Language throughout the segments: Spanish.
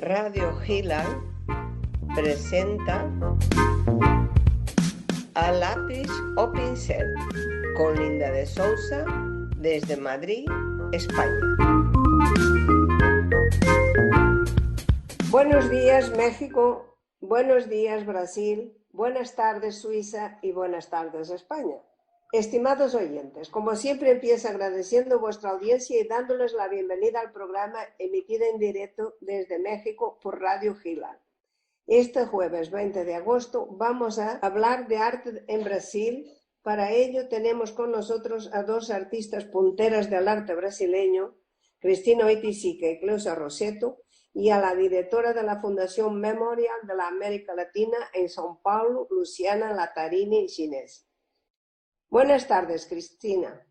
Radio Hilal presenta A lápiz o pincel con Linda de Sousa desde Madrid, España. Buenos días México, buenos días Brasil, buenas tardes Suiza y buenas tardes España. Estimados oyentes, como siempre empiezo agradeciendo vuestra audiencia y dándoles la bienvenida al programa emitido en directo desde México por Radio Hilal. Este jueves 20 de agosto vamos a hablar de arte en Brasil. Para ello tenemos con nosotros a dos artistas punteras del arte brasileño, Cristina Oiticica y Cleusa Rossetto, y a la directora de la Fundación Memorial de la América Latina en São Paulo, Luciana Latarini Ginés. Buenas tardes, Cristina.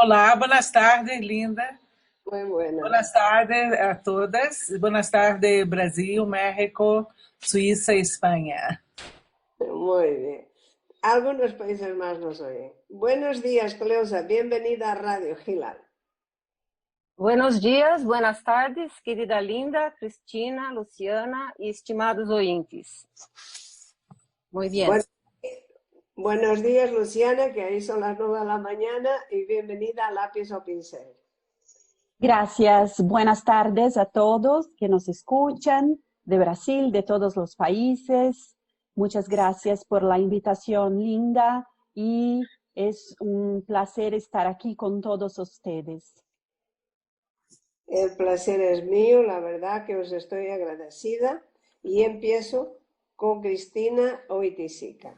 Olá, buenas tardes, Linda. Muy buenas. Buenas tardes a todas. Buenas tardes, Brasil, México, Suiza y España. Muy bien. Algunos países más nos oyen. Buenos días, Cleusa. Bienvenida a Radio Hilal. Buenos días, buenas tardes, querida Linda, Cristina, Luciana y estimados oyentes. Muy bien. Buenos días, Luciana, que ahí son las 9 de la mañana, y bienvenida a Lápiz o Pincel. Gracias, buenas tardes a todos que nos escuchan de Brasil, de todos los países. Muchas gracias por la invitación, Linda, y es un placer estar aquí con todos ustedes. El placer es mío, la verdad que os estoy agradecida, y empiezo con Cristina Oiticica.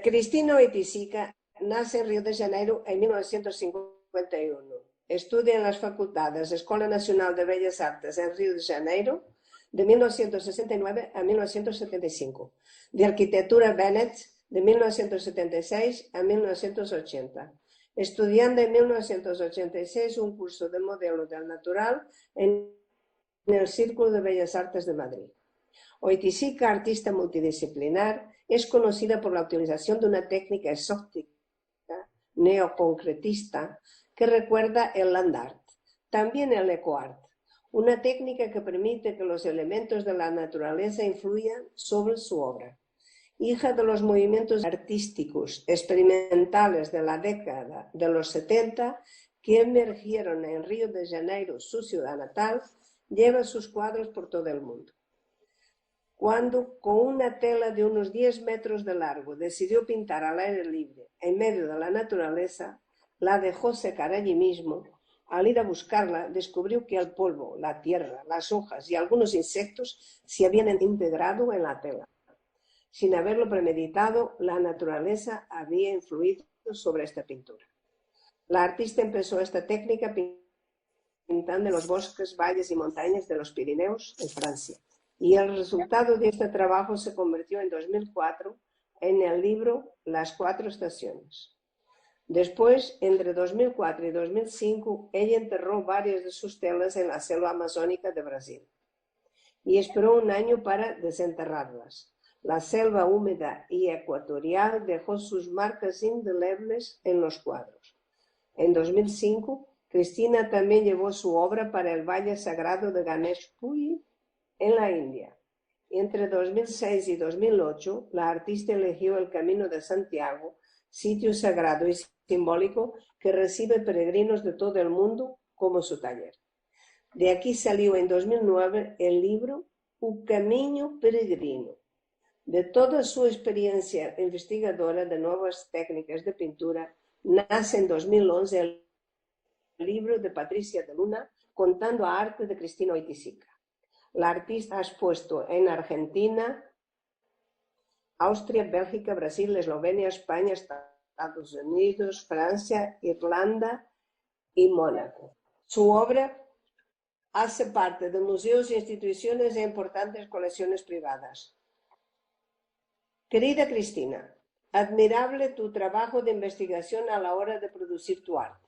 Cristina Oiticica nace en Río de Janeiro en 1951. Estudia en las facultades Escola Nacional de Bellas Artes en Río de Janeiro de 1969 a 1975, de Arquitectura Bennett de 1976 a 1980, estudiando en 1986 un curso de modelo del natural en el Círculo de Bellas Artes de Madrid. Oiticica, artista multidisciplinar, es conocida por la utilización de una técnica exótica, neoconcretista, que recuerda el land art, también el eco art, una técnica que permite que los elementos de la naturaleza influyan sobre su obra. Hija de los movimientos artísticos experimentales de la década de los 70 que emergieron en Río de Janeiro, su ciudad natal, lleva sus cuadros por todo el mundo. Cuando, con una tela de unos 10 metros de largo, decidió pintar al aire libre, en medio de la naturaleza, la dejó secar allí mismo. Al ir a buscarla, descubrió que el polvo, la tierra, las hojas y algunos insectos se habían integrado en la tela. Sin haberlo premeditado, la naturaleza había influido sobre esta pintura. La artista empezó esta técnica pintando en los bosques, valles y montañas de los Pirineos, en Francia. Y el resultado de este trabajo se convirtió en 2004 en el libro Las Cuatro Estaciones. Después, entre 2004 y 2005, ella enterró varias de sus telas en la selva amazónica de Brasil y esperó un año para desenterrarlas. La selva húmeda y ecuatorial dejó sus marcas indelebles en los cuadros. En 2005, Cristina también llevó su obra para el Valle Sagrado de Ganesh Puri, en la India. Entre 2006 y 2008, la artista eligió el Camino de Santiago, sitio sagrado y simbólico que recibe peregrinos de todo el mundo como su taller. De aquí salió en 2009 el libro Un Camino Peregrino. De toda su experiencia investigadora de nuevas técnicas de pintura, nace en 2011 el libro de Patricia de Luna, Contando a Arte de Cristina Oiticica. La artista ha expuesto en Argentina, Austria, Bélgica, Brasil, Eslovenia, España, Estados Unidos, Francia, Irlanda y Mónaco. Su obra hace parte de museos, instituciones e importantes colecciones privadas. Querida Cristina, admirable tu trabajo de investigación a la hora de producir tu arte.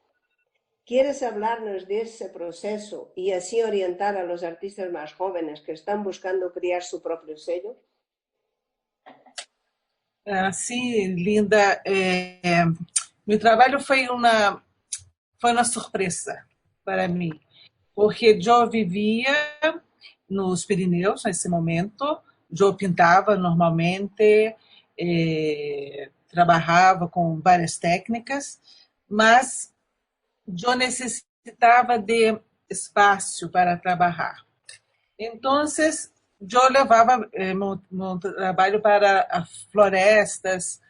¿Quieres hablarnos de ese proceso y así orientar a los artistas más jóvenes que están buscando crear su propio sello? Sim, Linda. Meu trabalho foi uma surpresa. para mim, porque eu vivia nos Pirineus nesse momento, eu pintava normalmente, trabalhava com várias técnicas, mas eu necessitava de espaço para trabalhar. Então, eu levava meu trabalho para as florestas,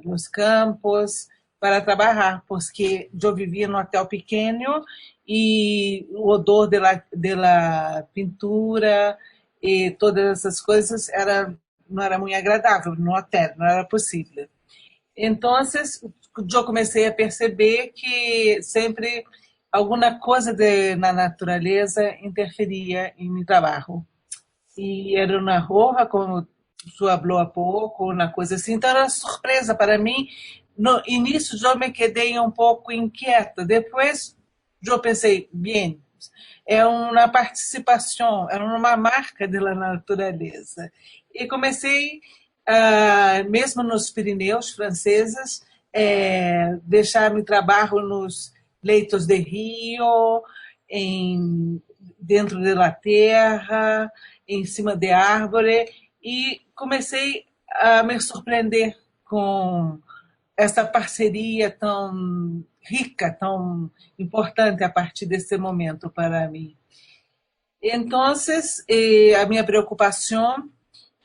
nos campos, para trabalhar, porque eu vivia num hotel pequeno e o odor da pintura e todas essas coisas não era muito agradável no hotel, não era possível. Então, eu comecei a perceber que sempre alguma coisa na natureza interferia em meu trabalho. E era uma roja, como tu falou há pouco, uma coisa assim. Então, era surpresa para mim. No início, eu me quedei um pouco inquieta. Depois, eu pensei, bem, é uma participação, é uma marca da natureza. E comecei, mesmo nos Pirineus franceses, deixar meu trabalho nos leitos de rio, dentro da terra, em cima de árvore, e comecei a me surpreender com essa parceria tão rica, tão importante a partir desse momento para mim. Então, a minha preocupação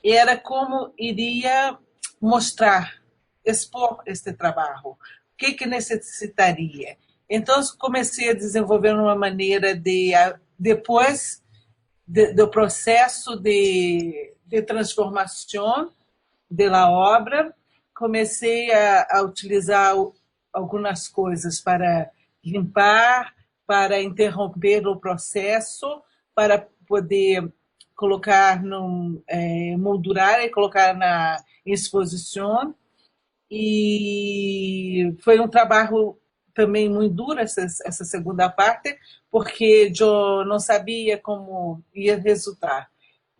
era como iria mostrar, expor este trabalho, o que necessitaria. Então, comecei a desenvolver uma maneira de, depois do processo de transformação da obra, comecei a utilizar algumas coisas para limpar, para interromper o processo, para poder colocar, moldurar e colocar na exposição. E foi um trabalho também muito duro essa segunda parte, porque eu não sabia como ia resultar.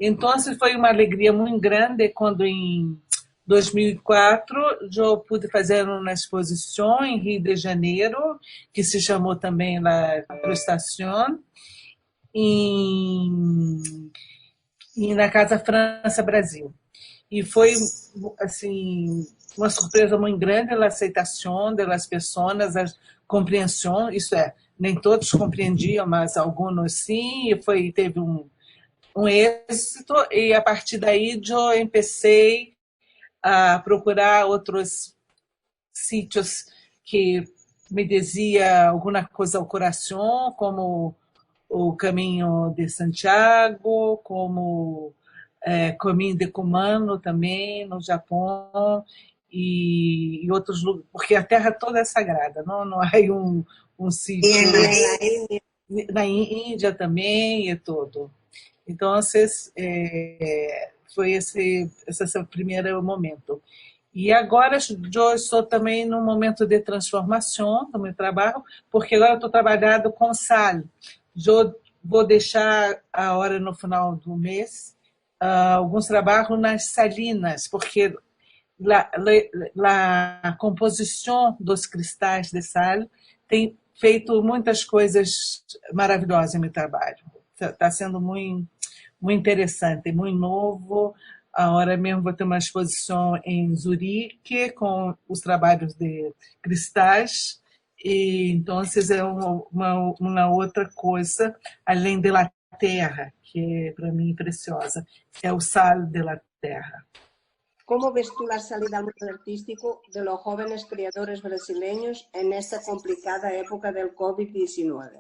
Então, foi uma alegria muito grande quando, em 2004, eu pude fazer uma exposição em Rio de Janeiro, que se chamou também La Frustração, na Casa França Brasil. E foi assim uma surpresa muito grande a aceitação das pessoas, a compreensão, isso nem todos compreendiam, mas alguns sim, e teve um êxito, e a partir daí eu comecei a procurar outros sítios que me dizia alguma coisa ao coração, como o Caminho de Santiago, como Caminho de Kumano também, no Japão, e outros lugares, porque a Terra toda é sagrada, não há um sítio... Na Índia também e tudo. Então, foi esse primeiro momento. E agora eu estou também num momento de transformação do meu trabalho, porque agora eu estou trabalhando com sal. Eu vou deixar a hora no final do mês alguns trabalhos nas salinas, porque a composição dos cristais de sal tem feito muitas coisas maravilhosas em meu trabalho. Está sendo muito, muito interessante, muito novo. Agora mesmo vou ter uma exposição em Zurique com os trabalhos de cristais. E então é uma outra coisa além da terra, que é para mim preciosa, é o sal da terra. ¿Cómo ves tú la salida al mundo artístico de los jóvenes creadores brasileños en esta complicada época del COVID-19?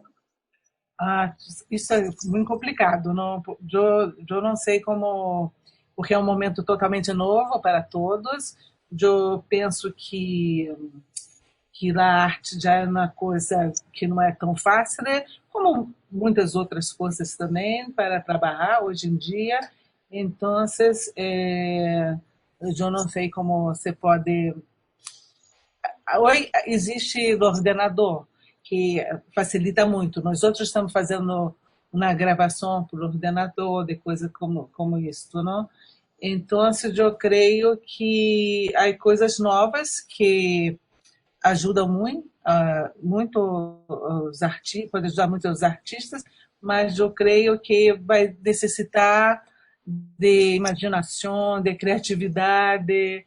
Isso é muito complicado. Não, eu não sei como, porque é um momento totalmente novo para todos. Eu penso que a arte já é uma coisa que não é tão fácil, né? Como muitas outras coisas também para trabalhar hoje em dia. Então, eu não sei como você pode... Hoje existe o ordenador, que facilita muito. Nós outros estamos fazendo uma gravação por ordenador, de coisas como isso, não? Então, eu creio que há coisas novas que ajuda muito, muito os artistas, pode ajudar muito os artistas, mas eu creio que vai necessitar de imaginação, de criatividade,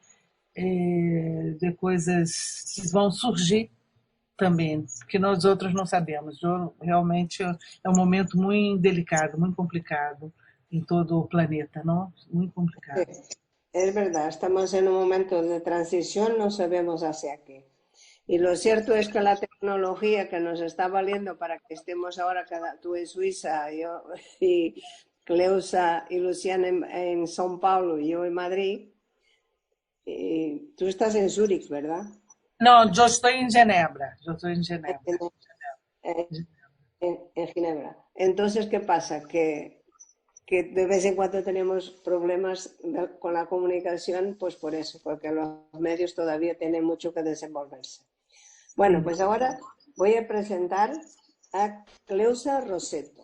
de coisas que vão surgir também, que nós outros não sabemos. Realmente é um momento muito delicado, muito complicado em todo o planeta, não? Muito complicado. Es verdad, estamos en un momento de transición, no sabemos hacia qué. Y lo cierto es que la tecnología que nos está valiendo para que estemos ahora, tú en Suiza, yo y Cleusa y Luciana en São Paulo y yo en Madrid, y tú estás en Zúrich, ¿verdad? Não, eu estou em Genebra. Eu estou em Genebra. En Ginebra. Entonces, ¿qué pasa? Que de vez en cuando tenemos problemas con la comunicación, pues por eso, porque los medios todavía tienen mucho que desenvolverse. Bueno, pues ahora voy a presentar a Cleusa Rossetto.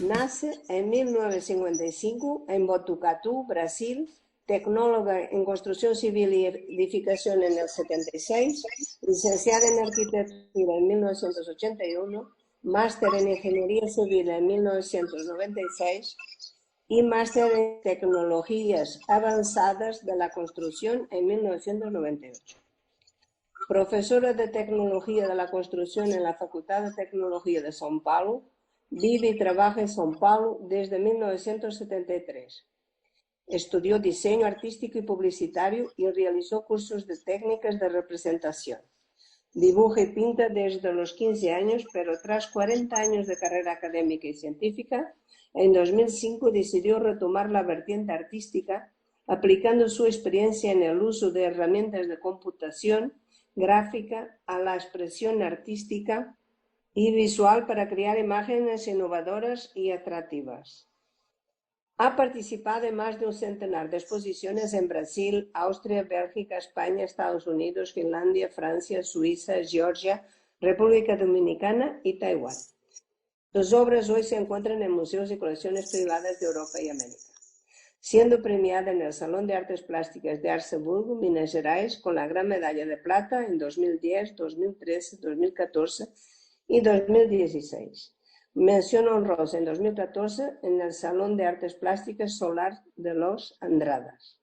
Nace en 1955 en Botucatu, Brasil, tecnóloga en construcción civil y edificación en el 76, licenciada en arquitectura en 1981, máster en ingeniería civil en 1996 y máster en tecnologías avanzadas de la construcción en 1998. Profesora de tecnología de la construcción en la Facultad de Tecnología de São Paulo, vive y trabaja en São Paulo desde 1973. Estudió diseño artístico y publicitario y realizó cursos de técnicas de representación. Dibuja y pinta desde los 15 años, pero tras 40 años de carrera académica y científica, en 2005 decidió retomar la vertiente artística, aplicando su experiencia en el uso de herramientas de computación gráfica a la expresión artística y visual para crear imágenes innovadoras y atractivas. Ha participado en más de un centenar de exposiciones en Brasil, Austria, Bélgica, España, Estados Unidos, Finlandia, Francia, Suiza, Georgia, República Dominicana y Taiwán. Sus obras hoy se encuentran en museos y colecciones privadas de Europa y América, siendo premiada en el Salón de Artes Plásticas de Arceburgo, Minas Gerais, con la Gran Medalla de Plata en 2010, 2013, 2014 y 2016. Mención honrosa en 2014 en el Salón de Artes Plásticas Solar de los Andradas.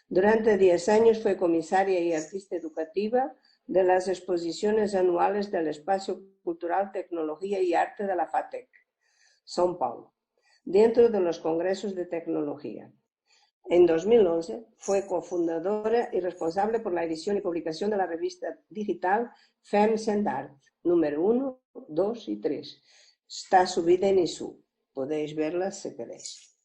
Durante 10 años fue comisaria y artista educativa de las exposiciones anuales del Espacio Cultural, Tecnología y Arte de la FATEC, São Paulo, dentro de los congresos de tecnología. En 2011 fue cofundadora y responsable por la edición y publicación de la revista digital Femmes and Art, número 1, 2 y 3. Está subida en ISU. Podéis verla si queréis.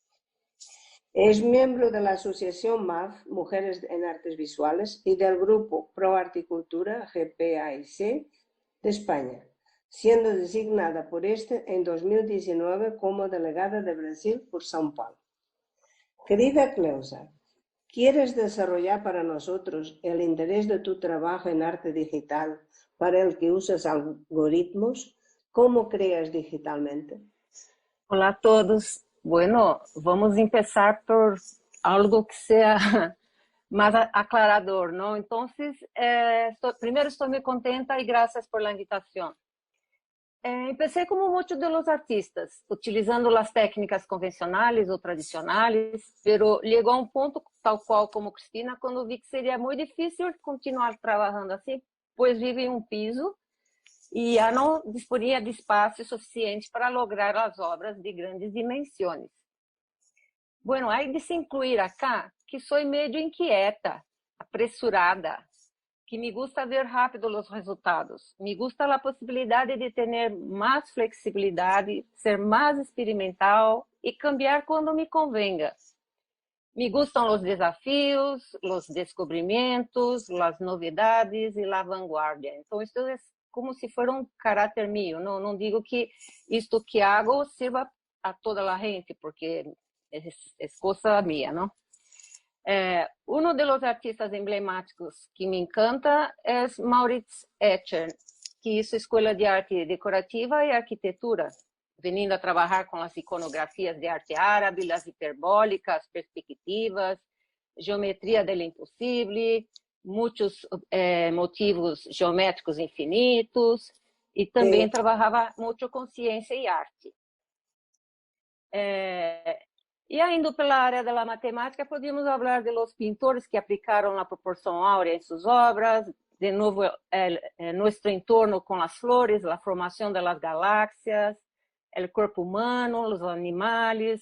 Es miembro de la Asociación MAV, Mujeres en Artes Visuales, y del grupo Pro Articultura, GPAIC, de España, siendo designada por este en 2019 como delegada de Brasil por São Paulo. Querida Cleusa, ¿quieres desarrollar para nosotros el interés de tu trabajo en arte digital para el que usas algoritmos? ¿Cómo creas digitalmente? Olá a todos. Bueno, vamos empezar por algo que sea más aclarador, ¿no? Entonces, primero estoy muy contenta y gracias por la invitación. Empecé como muchos de los artistas, utilizando las técnicas convencionales o tradicionales, pero llegó a un punto, tal cual como Cristina, cuando vi que sería muy difícil continuar trabajando así, pues vive en un piso e já não dispunha de espaço suficiente para lograr as obras de grandes dimensões. Bueno, hay de se incluir acá que sou meio inquieta, apressurada, que me gusta ver rápido os resultados, me gusta a possibilidade de ter mais flexibilidade, ser mais experimental e cambiar quando me convenga. Me gustam os desafios, os descobrimentos, as novidades e a vanguardia. Então, isso é como se for um caráter mío. Não digo que isto que hago sirva a toda a gente, porque é coisa minha, não? Um dos artistas emblemáticos que me encanta é Maurits Escher, que hizo Escola de Arte Decorativa e Arquitetura, vindo a trabalhar com as iconografias de arte árabe, as hiperbólicas, perspectivas, geometria del impossível, muitos motivos geométricos infinitos, e também trabalhava muito com ciência e arte. E ainda pela área da matemática, podíamos falar de los pintores que aplicaram a proporção áurea em suas obras, de novo, nosso entorno com as flores, a formação das galáxias, o corpo humano, os animais,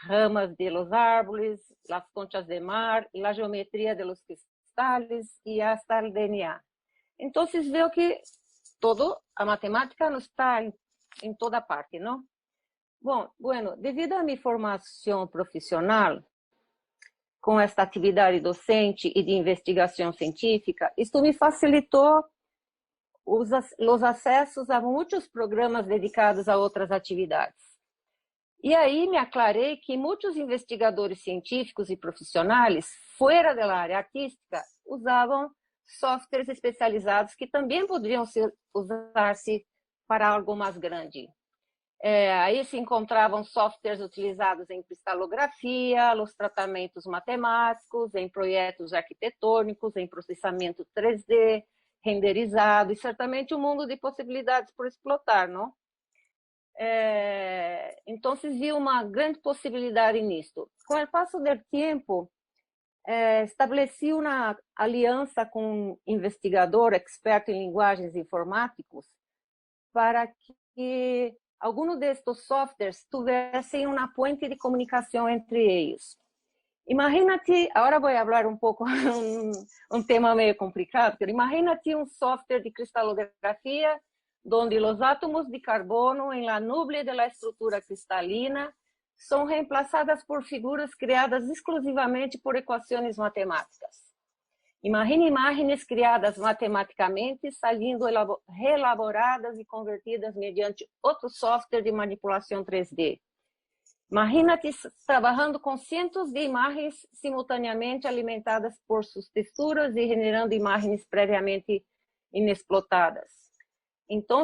ramas de los árboles, as conchas de mar, a geometria de los cristales e hasta o DNA. Então, veo que a matemática não está em toda parte, não? Bom, devido a minha formação profissional, com esta atividade docente e de investigação científica, isto me facilitou os acessos a muitos programas dedicados a outras atividades. E aí me aclarei que muitos investigadores científicos e profissionais, fora da área artística, usavam softwares especializados que também poderiam usar-se para algo mais grande. Aí se encontravam softwares utilizados em cristalografia, os tratamentos matemáticos, em projetos arquitetônicos, em processamento 3D, renderizado, e certamente um mundo de possibilidades por explorar, não? Então, vi uma grande possibilidade nisto. Com o passo do tempo, estabeleci uma aliança com um investigador experto em linguagens informáticos para que alguns destes softwares tivessem uma ponte de comunicação entre eles. Imagínate, agora vou falar um pouco, um tema meio complicado, pero imagínate um software de cristalografia onde os átomos de carbono em la nube de la estrutura cristalina são reemplaçadas por figuras criadas exclusivamente por equações matemáticas. Imagine imagens criadas matematicamente, saindo reelaboradas e convertidas mediante outro software de manipulação 3D. Imagina-te trabalhando com cientos de imagens simultaneamente alimentadas por suas texturas e generando imagens previamente inexplotadas. Então,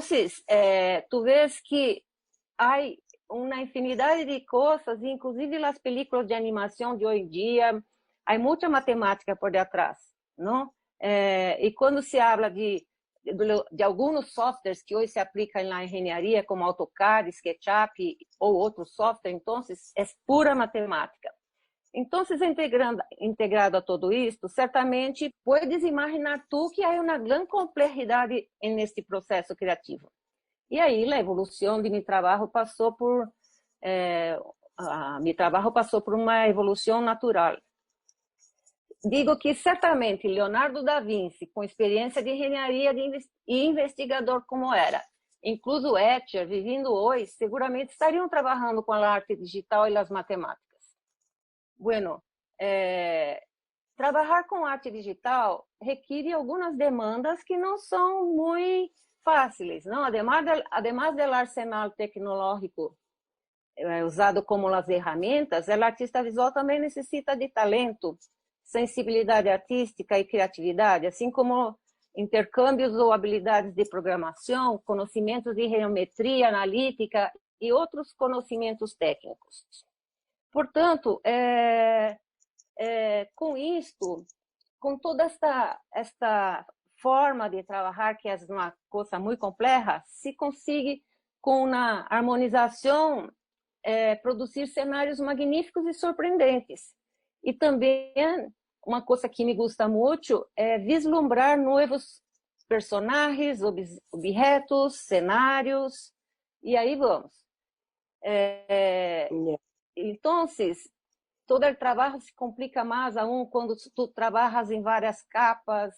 tu vês que há uma infinidade de coisas, inclusive as películas de animação de hoje em dia, há muita matemática por detrás, não? E quando se habla de alguns softwares que hoje se aplicam na engenharia, como AutoCAD, SketchUp ou outros softwares, então é pura matemática. Então, integrado a tudo isto, certamente podes imaginar tu que há uma grande complexidade neste processo criativo. E aí a evolução de meu trabalho passou por uma evolução natural. Digo que certamente Leonardo da Vinci, com experiência de engenharia e investigador como era, incluso Etcher, vivendo hoje, seguramente estariam trabalhando com a arte digital e as matemáticas. Trabalhar com arte digital requer algumas demandas que não são muito fáceis, não? Además do arsenal tecnológico usado como as ferramentas, o artista visual também necessita de talento, sensibilidade artística e criatividade, assim como intercâmbios ou habilidades de programação, conhecimentos de geometria analítica e outros conhecimentos técnicos. Portanto, com isto, com toda esta forma de trabalhar, que é uma coisa muito complexa, se consegue, com uma harmonização, produzir cenários magníficos e surpreendentes. E também, uma coisa que me gusta muito é vislumbrar novos personagens, objetos, cenários, e aí vamos. Então, todo o trabalho se complica mais aún quando tu trabalhas em várias capas,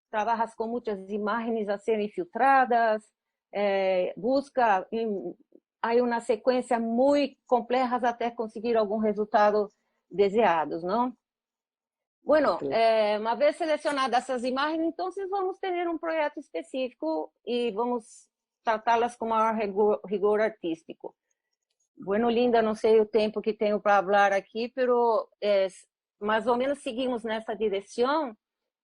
trabalhas com muitas imagens a serem filtradas, há uma sequência muito complexa até conseguir algum resultado desejado, não? Uma vez selecionadas essas imagens, então vamos ter um projeto específico e vamos tratá-las com maior rigor artístico. Linda, não sei o tempo que tenho para falar aqui, mas mais ou menos seguimos nessa direção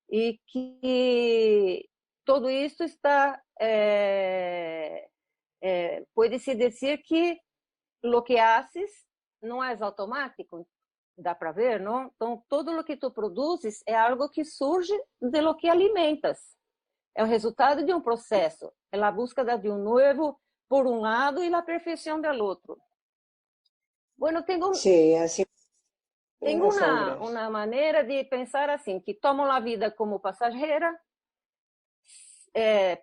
e que tudo isso está, pode-se dizer que o que haces não é automático. dá para ver, não? Então, todo o que tu produzes é algo que surge de lo que alimentas. É o resultado de um processo, é a busca de um novo por um lado e a perfeição do outro. Bueno, Sí, así tengo las obras. uma maneira de pensar assim, que tomo a vida como passageira,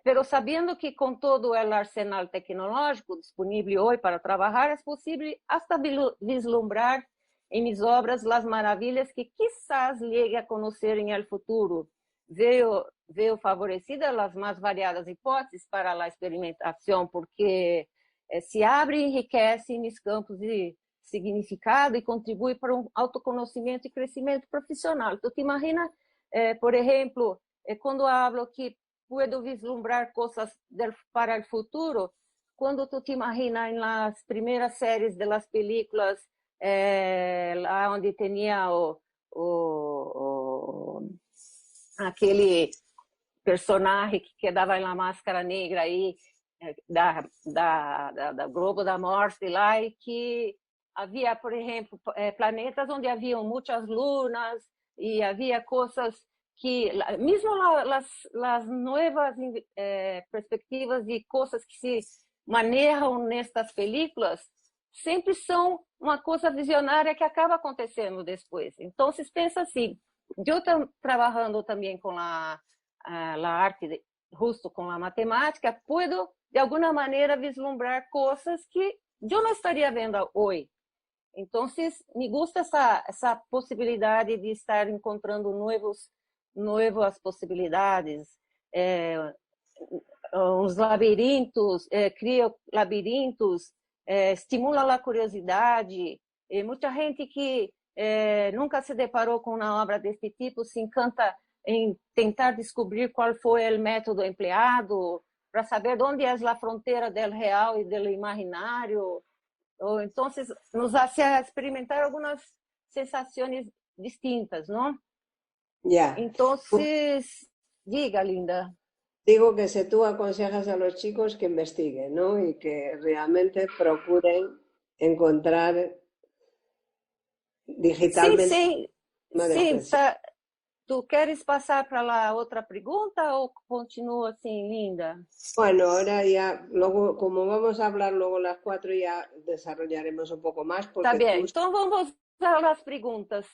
pero sabiendo que com todo o arsenal tecnológico disponível hoje para trabalhar, é possível hasta vislumbrar em minhas obras as maravilhas que quizás llegue a conhecer em el futuro. Veio favorecida as mais variadas hipóteses para a experimentação, porque se abre e enriquece nos campos de significado e contribui para um autoconhecimento e crescimento profissional. Tu te imagina, por exemplo, quando hablo que puedo vislumbrar coisas para o futuro, quando tu te imaginas nas primeiras séries das películas, lá onde tinha aquele personagem que quedava na máscara negra aí, da Globo da Morte lá, e que havia, por exemplo, planetas onde haviam muitas lunas e havia coisas que, mesmo as novas perspectivas de coisas que se manejam nestas películas, sempre são uma coisa visionária que acaba acontecendo depois. Então, se pensa assim, eu estou trabalhando também com a arte, justo com a matemática, puedo, de alguma maneira, vislumbrar coisas que eu não estaria vendo hoje. Então, me gusta essa possibilidade de estar encontrando novas possibilidades, os labirintos, cria labirintos, estimula a curiosidade. E muita gente que nunca se deparou com uma obra desse tipo se encanta em tentar descobrir qual foi o método empleado para saber onde é a fronteira do real e do imaginário. Então, nos hace experimentar algumas sensações distintas, não? Ya. Então, diga, linda. Digo que si tú aconsejas a los chicos que investiguen, ¿no? Y que realmente procuren encontrar digitalmente una expresión. Tu queres passar para a outra pergunta ou continua assim, linda? Bueno, ahora ya, luego, como vamos a hablar luego las 4, ya desarrollaremos un poco más. Porque tá bem, então vamos às perguntas.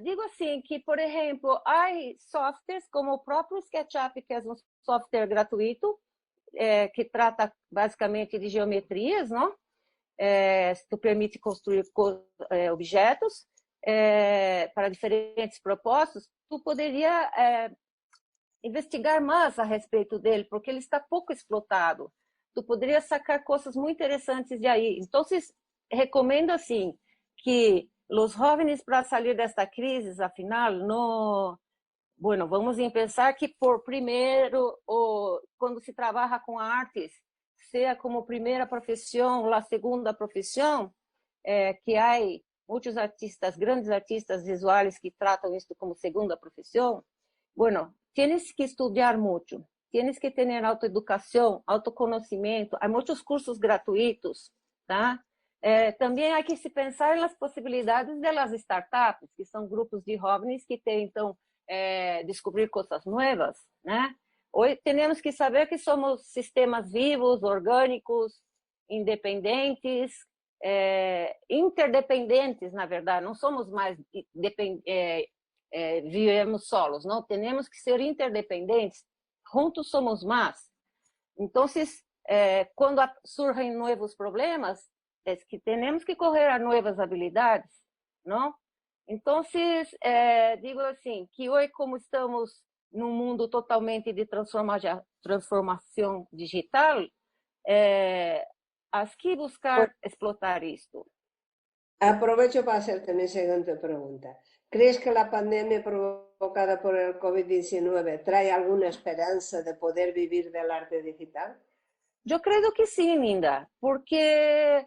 Digo assim, que, por exemplo, há softwares como o próprio SketchUp, que é um software gratuito, que trata basicamente de geometrias, não? Tu permite construir objetos para diferentes propósitos. Tu poderia investigar mais a respeito dele, porque ele está pouco explotado. Tu poderia sacar coisas muito interessantes de aí. Então, recomendo assim que os jovens, para sair desta crise, afinal, bueno, vamos pensar que por primeiro, quando se trabalha com artes, seja como primeira profissão, a segunda profissão, que há muitos artistas, grandes artistas visuais que tratam isso como segunda profissão. Bueno, tienes que estudar muito, tienes que ter autoeducação, autoconhecimento. Há muitos cursos gratuitos, tá? Também há que se pensar nas possibilidades das startups, que são grupos de jovens que tentam descobrir coisas novas, né? Hoje temos que saber que somos sistemas vivos, orgânicos, independentes, interdependentes, na verdade. Não somos mais vivemos solos, não. Temos que ser interdependentes. Juntos somos mais. Então, quando surgem novos problemas, que temos que correr a novas habilidades, não? Então, digo assim, que hoje, como estamos num mundo totalmente de transformação digital, há que buscar explotar isto. Aprovecho para hacerte mi siguiente pregunta. ¿Crees que la pandemia provocada por el COVID-19 trae alguna esperanza de poder vivir del arte digital? Eu creio que sim, linda, porque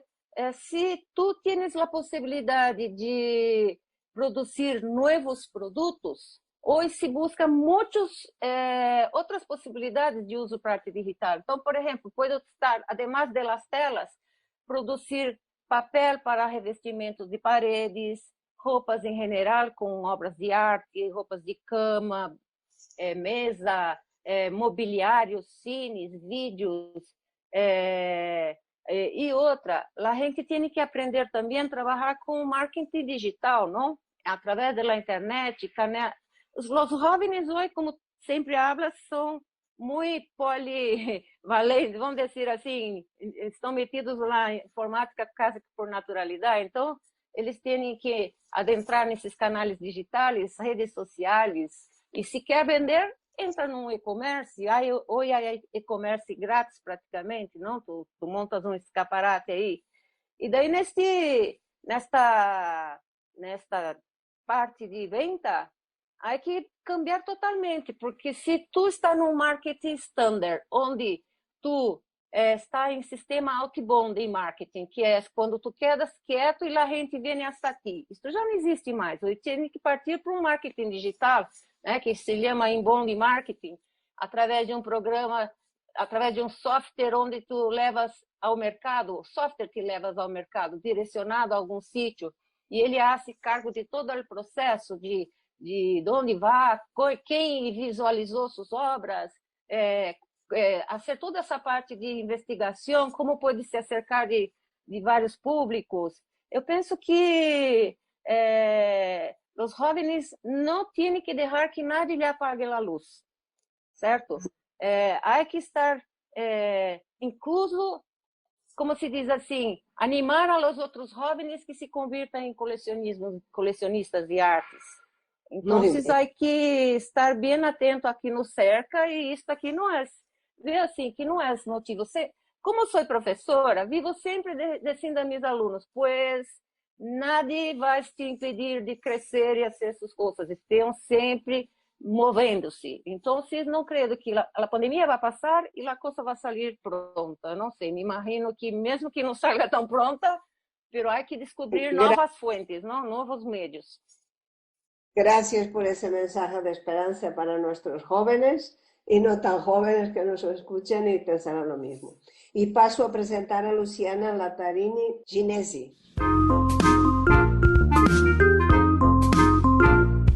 se tu tens a possibilidade de produzir novos produtos, hoje se busca muitas outras possibilidades de uso para arte digital. Então, por exemplo, pode estar, además das telas, produzir papel para revestimento de paredes, roupas em geral, com obras de arte, roupas de cama, mesa, mobiliário, cines, vídeos. E outra, a gente tem que aprender também a trabalhar com marketing digital, não? Através da internet. Os jovens hoje, como sempre habla, são muito polivalentes, vamos dizer assim, estão metidos lá em informática quase por naturalidade. Então, eles têm que adentrar nesses canais digitais, redes sociais, e se quer vender, entra no e-commerce. Hoje há e-commerce grátis praticamente, não? Tu montas um escaparate aí. E daí nesta parte de venda, há que cambiar totalmente, porque se tu está no marketing standard, onde tu está em sistema outbound em marketing, que é quando tu quedas quieto e a gente vem hasta ti. Isso já não existe mais. Eu tinha que partir para um marketing digital, né, que se chama inbound marketing, através de um programa, através de um software onde tu levas ao mercado, software que levas ao mercado, direcionado a algum sítio, e ele hace cargo de todo o processo de onde vai, quem visualizou suas obras, fazer toda essa parte de investigação, como pode se acercar de vários públicos. Eu penso que os jovens não têm que deixar que nadie lhe apague a luz, certo? Há que estar incluso, como se diz assim, animar a los outros jovens que se convirtam em colecionistas de artes. Então, há que estar bem atento aqui no cerca, e isso aqui não é, vê assim, que não é motivo. Como sou professora, vivo sempre dizendo a meus alunos, pois nadie vai te impedir de crescer e fazer suas coisas, estão sempre movendo-se. Então, não creio que a pandemia vai passar e a coisa vai sair pronta. Não sei, me imagino que mesmo que não salga tão pronta, pero há que descobrir novas fuentes, não? Novos meios. Gracias por ese mensaje de esperanza para nuestros jóvenes y no tan jóvenes que nos escuchen y pensarán lo mismo. Y paso a presentar a Luciana Latarini Ginesi.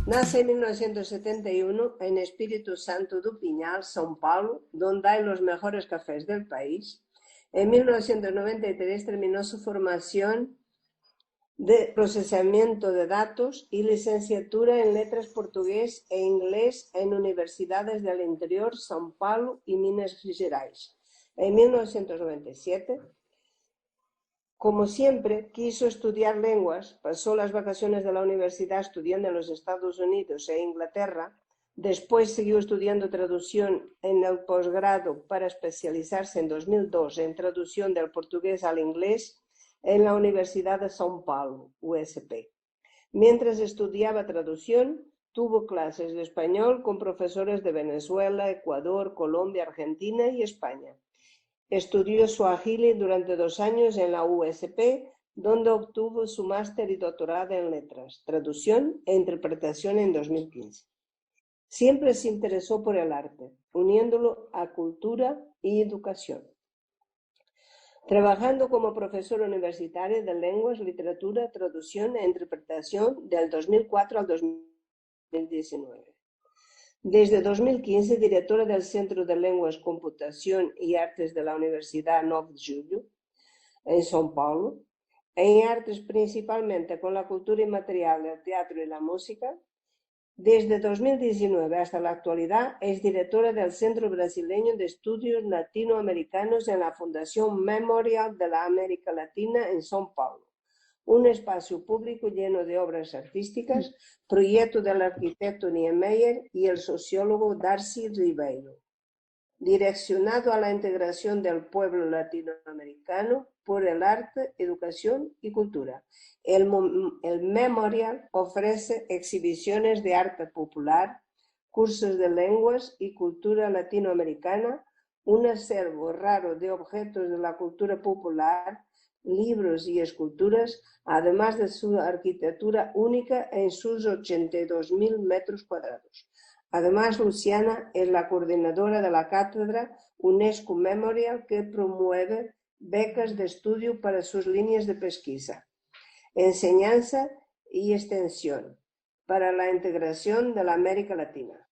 Nace en 1971 en Espíritu Santo do Pinhal, São Paulo, donde hay los mejores cafés del país. En 1993 terminó su formación de procesamiento de datos y licenciatura en letras portugués e inglés en universidades del interior, São Paulo y Minas Gerais. En 1997, como siempre, quiso estudiar lenguas, pasó las vacaciones de la universidad estudiando en los Estados Unidos e Inglaterra, después siguió estudiando traducción en el posgrado para especializarse en 2002 en traducción del portugués al inglés en la Universidad de São Paulo, USP. Mientras estudiaba traducción, tuvo clases de español con profesores de Venezuela, Ecuador, Colombia, Argentina y España. Estudió Swahili durante 2 años en la USP, donde obtuvo su máster y doctorado en letras, traducción e interpretación en 2015. Siempre se interesó por el arte, uniéndolo a cultura y educación. Trabajando como profesor universitario de lenguas, literatura, traducción e interpretación del 2004 al 2019. Desde 2015, directora del Centro de Lenguas, Computación y Artes de la Universidad 9 de Julio, en São Paulo, en artes principalmente con la cultura inmaterial, el teatro y la música. Desde 2019 hasta la actualidad es directora del Centro Brasileño de Estudios Latinoamericanos en la Fundación Memorial de la América Latina en São Paulo, un espacio público lleno de obras artísticas, proyecto del arquitecto Niemeyer y el sociólogo Darcy Ribeiro, direccionado a la integración del pueblo latinoamericano por el arte, educación y cultura. El Memorial ofrece exhibiciones de arte popular, cursos de lenguas y cultura latinoamericana, un acervo raro de objetos de la cultura popular, libros y esculturas, además de su arquitectura única en sus 82.000 metros cuadrados. Además, Luciana es la coordinadora de la cátedra UNESCO Memorial, que promueve becas de estudio para sus líneas de pesquisa, enseñanza y extensión para la integración de la América Latina.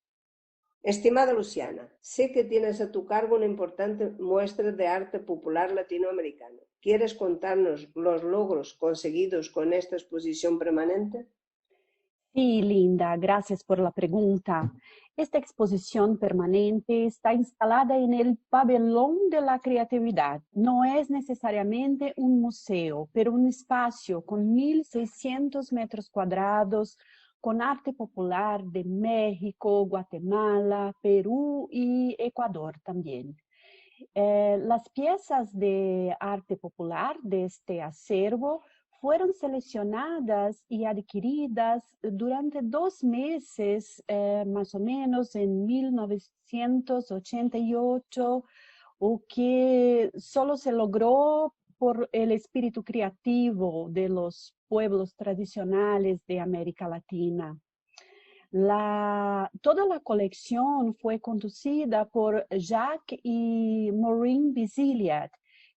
Estimada Luciana, sé que tienes a tu cargo una importante muestra de arte popular latinoamericano. ¿Quieres contarnos los logros conseguidos con esta exposición permanente? Sí, Linda, gracias por la pregunta. Esta exposición permanente está instalada en el Pabellón de la Creatividad. No es necesariamente un museo, pero un espacio con 1.600 metros cuadrados, con arte popular de México, Guatemala, Perú y Ecuador también. Las piezas de arte popular de este acervo fueron seleccionadas y adquiridas durante 2 meses, más o menos en 1988, o que solo se logró por el espíritu creativo de los pueblos tradicionales de América Latina. Toda la colección fue conducida por Jacques y Maureen Biziliat,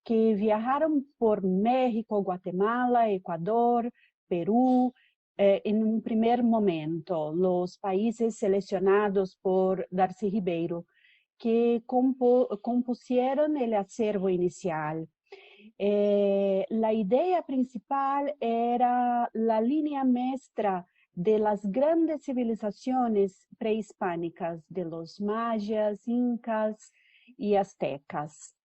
que viajaron por México, Guatemala, Ecuador, Perú, en un primer momento, los países seleccionados por Darcy Ribeiro, que compusieron el acervo inicial. La idea principal era la línea maestra de las grandes civilizaciones prehispánicas, de los mayas, incas y aztecas.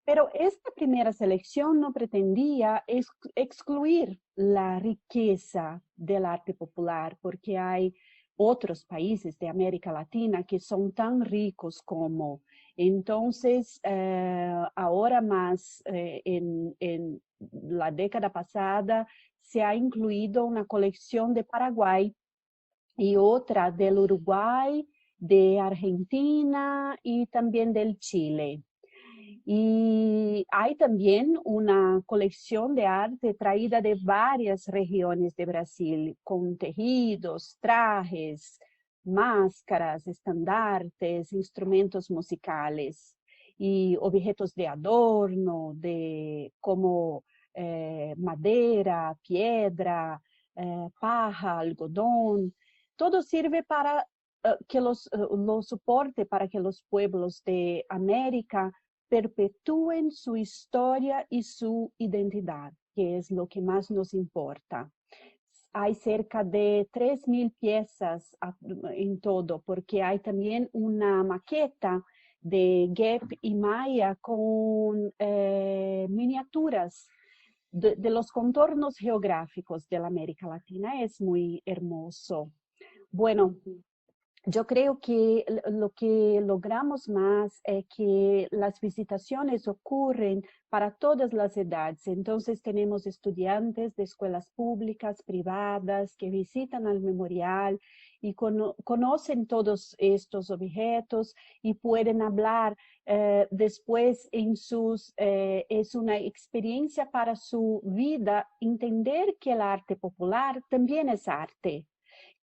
Pero esta primera selección no pretendía excluir la riqueza del arte popular, porque hay otros países de América Latina que son tan ricos como. Entonces, ahora más, en la década pasada, se ha incluido una colección de Paraguay y otra del Uruguay, de Argentina y también del Chile. Y hay también una colección de arte traída de varias regiones de Brasil, con tejidos, trajes, máscaras, estandartes, instrumentos musicales y objetos de adorno, como madera, piedra, paja, algodón. Todo sirve para que los soporte para que los pueblos de América perpetúen su historia y su identidad, que es lo que más nos importa. Hay cerca de 3.000 piezas en todo, porque hay también una maqueta de Gep y Maya con miniaturas de los contornos geográficos de la América Latina. Es muy hermoso. Bueno, yo creo que lo que logramos más es que las visitaciones ocurren para todas las edades. Entonces tenemos estudiantes de escuelas públicas, privadas, que visitan al memorial y conocen todos estos objetos y pueden hablar después es una experiencia para su vida, entender que el arte popular también es arte,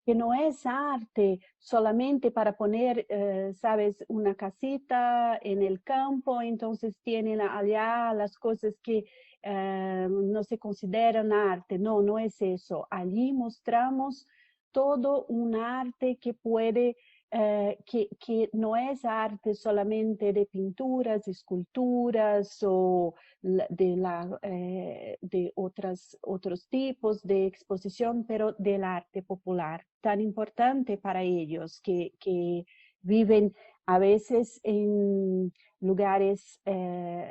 que no es arte solamente para poner, sabes, una casita en el campo, entonces tienen allá las cosas que no se consideran arte. No, no es eso. Allí mostramos todo un arte que puede, que no es arte solamente de pinturas, esculturas o de otros tipos de exposición, pero del arte popular, tan importante para ellos que viven a veces en lugares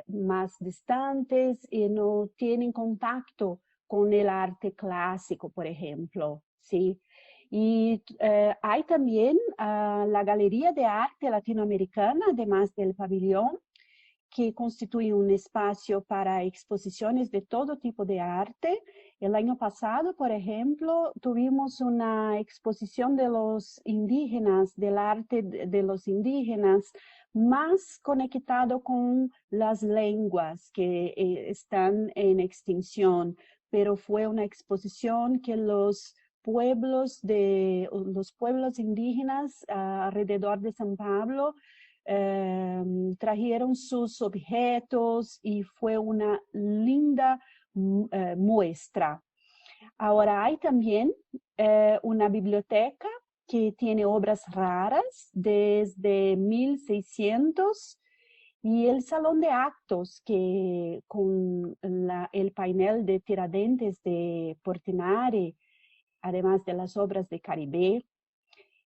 más distantes y no tienen contacto con el arte clásico, por ejemplo, ¿sí? Y hay también la Galería de Arte Latinoamericana, además del pabellón, que constituye un espacio para exposiciones de todo tipo de arte. El año pasado, por ejemplo, tuvimos una exposición de los indígenas, del arte de los indígenas, más conectado con las lenguas que están en extinción, pero fue una exposición que los pueblos indígenas alrededor de San Pablo trajeron sus objetos y fue una linda muestra. Ahora hay también una biblioteca que tiene obras raras desde 1600 y el salón de actos que con el painel de Tiradentes de Portinari, además de las obras de Caribe.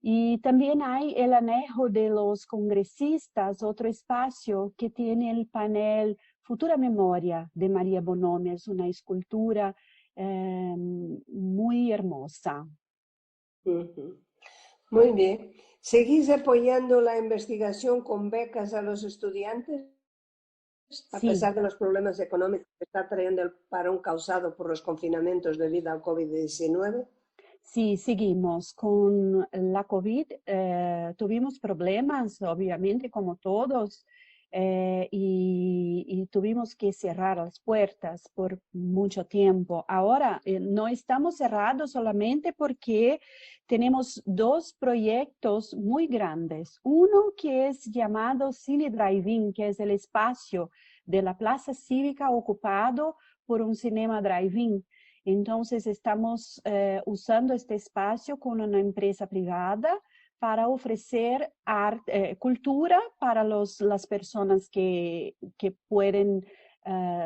Y también hay el anejo de los congresistas, otro espacio que tiene el panel Futura Memoria de María Bonomi. Es una escultura muy hermosa. Muy bien. ¿Seguís apoyando la investigación con becas a los estudiantes? A Sí. pesar de los problemas económicos que está trayendo el parón causado por los confinamientos debido al COVID-19. Sí, seguimos con la COVID. Tuvimos problemas, obviamente, como todos, y tuvimos que cerrar las puertas por mucho tiempo. Ahora, no estamos cerrados solamente porque tenemos dos proyectos muy grandes. Uno que es llamado Cine Drive-In, que es el espacio de la Plaza Cívica ocupado por un cinema drive-in. Entonces, estamos usando este espacio con una empresa privada para ofrecer cultura para las personas que pueden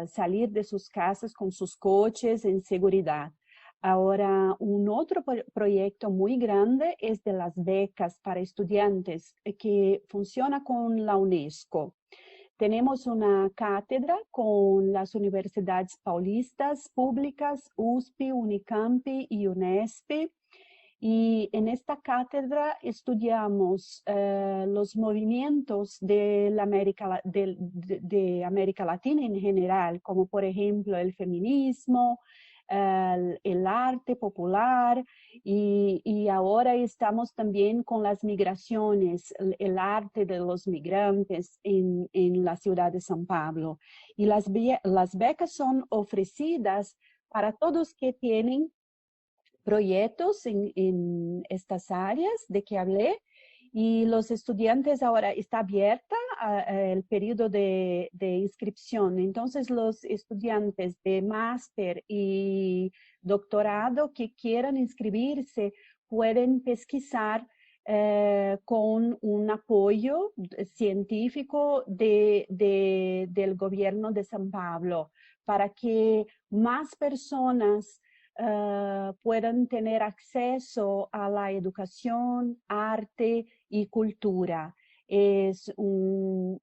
salir de sus casas con sus coches en seguridad. Ahora, un otro proyecto muy grande es de las becas para estudiantes que funciona con la UNESCO. Tenemos una cátedra con las universidades paulistas públicas, USP, Unicamp y UNESP. Y en esta cátedra estudiamos los movimientos de América Latina en general, como por ejemplo el feminismo, el arte popular, y ahora estamos también con las migraciones, el arte de los migrantes en la ciudad de São Paulo. Y las becas son ofrecidas para todos que tienen proyectos en estas áreas de que hablé, y los estudiantes ahora está abierta el periodo de inscripción. Entonces, los estudiantes de máster y doctorado que quieran inscribirse pueden pesquisar con un apoyo científico del gobierno de São Paulo para que más personas puedan tener acceso a la educación, arte y cultura. Es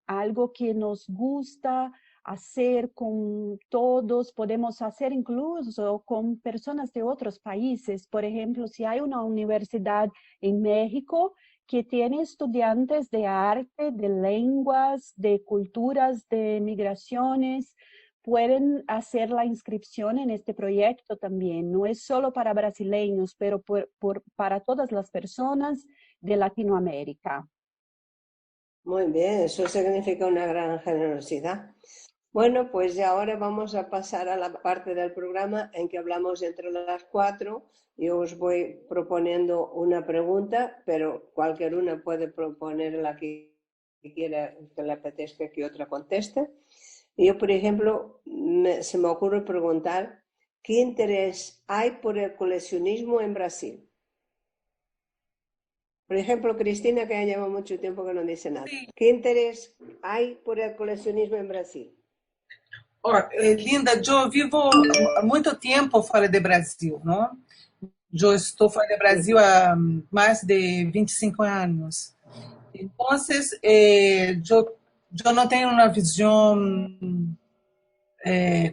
algo que nos gusta hacer con todos, podemos hacer incluso con personas de otros países. Por ejemplo, si hay una universidad en México que tiene estudiantes de arte, de lenguas, de culturas, de migraciones, pueden hacer la inscripción en este proyecto también. No es solo para brasileños, pero para todas las personas de Latinoamérica. Muy bien, eso significa una gran generosidad. Bueno, pues ya ahora vamos a pasar a la parte del programa en que hablamos entre las cuatro. Yo os voy proponiendo una pregunta, pero cualquier una puede proponer la que quiera, que le apetezca que otra conteste. Yo, por ejemplo, se me ocurre preguntar ¿qué interés hay por el coleccionismo en Brasil? Por ejemplo, Cristina, que ya lleva mucho tiempo que no dice nada. ¿Qué interés hay por el coleccionismo en Brasil? Linda, eu vivo há muito tempo fora do Brasil, não? Eu estou fora do Brasil há mais de 25 anos. Então, eu não tenho uma visão